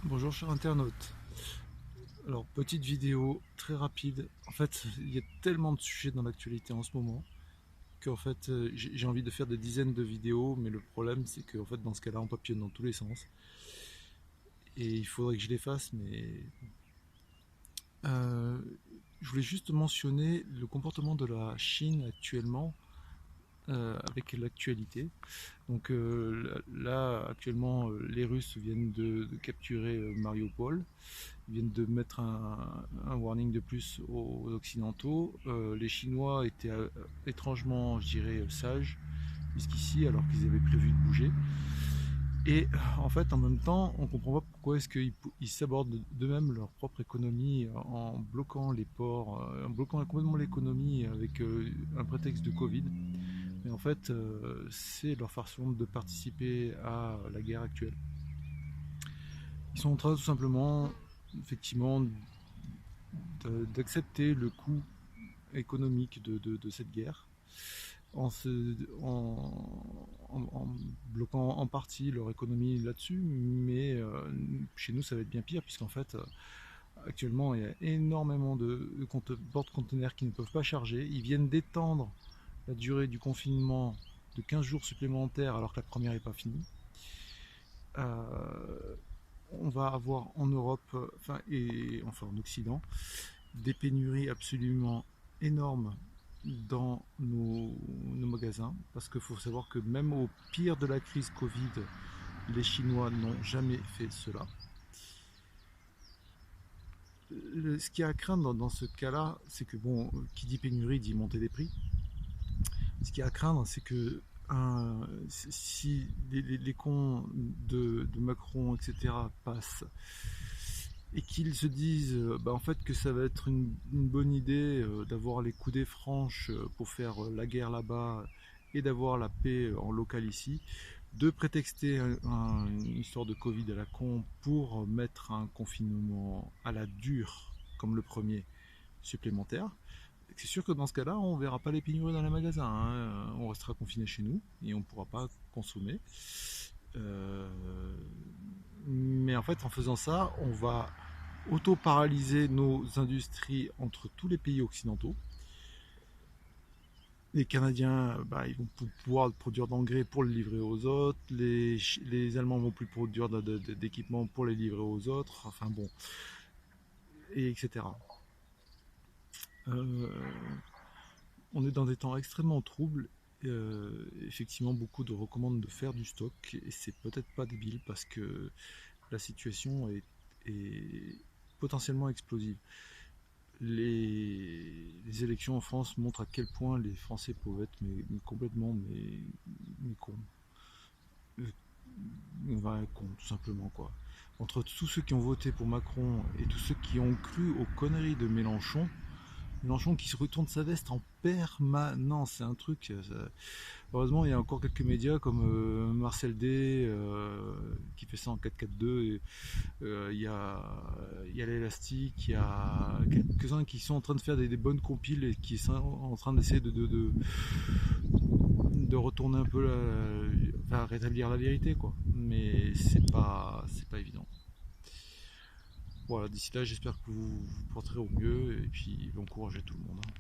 Bonjour chers internautes. Alors petite vidéo très rapide. En fait, il y a tellement de sujets dans l'actualité en ce moment qu'en fait j'ai envie de faire des dizaines de vidéos, mais le problème c'est que en fait dans ce cas-là on papillonne dans tous les sens et il faudrait que je les fasse. Mais euh, je voulais juste mentionner le comportement de la Chine actuellement avec l'actualité. Donc là actuellement les Russes viennent de capturer Mariupol. Ils viennent de mettre un warning de plus aux Occidentaux. Les Chinois étaient étrangement, je dirais, sages jusqu'ici, alors qu'ils avaient prévu de bouger. Et en fait, en même temps, on ne comprend pas pourquoi est-ce qu'ils s'abordent d'eux-mêmes leur propre économie en bloquant les ports, en bloquant complètement l'économie avec un prétexte de Covid. Mais en fait, c'est leur façon de participer à la guerre actuelle. Ils sont en train tout simplement, effectivement, d'accepter le coût économique de cette guerre en, en bloquant en partie leur économie là-dessus, mais chez nous ça va être bien pire puisqu'en fait actuellement il y a énormément de porte-conteneurs qui ne peuvent pas charger. Ils viennent d'étendre la durée du confinement de 15 jours supplémentaires alors que la première n'est pas finie. On va avoir en Europe, enfin en Occident, des pénuries absolument énormes dans nos magasins, parce qu'il faut savoir que même au pire de la crise Covid, les Chinois n'ont jamais fait cela. Ce qui est à craindre dans ce cas-là, c'est que, bon, qui dit pénurie dit montée des prix. Ce qui est à craindre, c'est que si les cons de Macron, etc., passent et qu'ils se disent en fait que ça va être une bonne idée d'avoir les coudées franches pour faire la guerre là-bas et d'avoir la paix en local ici, de prétexter une histoire de Covid à la con pour mettre un confinement à la dure comme le premier supplémentaire. C'est sûr que dans ce cas-là, on ne verra pas les pénuries dans les magasins, hein. On restera confiné chez nous et on ne pourra pas consommer. Euh, mais en fait, en faisant ça, on va auto-paralyser nos industries entre tous les pays occidentaux. Les Canadiens, ils vont pouvoir produire d'engrais pour le livrer aux autres. Les Allemands vont plus produire d'équipements pour les livrer aux autres. Enfin bon, et etc. Euh, on est dans des temps extrêmement troubles. Effectivement, beaucoup de recommandent de faire du stock et c'est peut-être pas débile parce que la situation est potentiellement explosive. Les élections en France montrent à quel point les Français peuvent être complètement mais cons. Cons, tout simplement quoi. Entre tous ceux qui ont voté pour Macron et tous ceux qui ont cru aux conneries de Mélenchon qui se retourne sa veste en permanence, c'est un truc. Heureusement, il y a encore quelques médias comme Marcel D qui fait ça en 4-4-2. Il y a l'Élastique, il y a quelques-uns qui sont en train de faire des bonnes compiles et qui sont en train d'essayer de retourner un peu, enfin, rétablir la vérité, quoi. Mais c'est pas évident. Voilà, d'ici là, j'espère que vous vous porterez au mieux et puis bon courage à tout le monde, hein.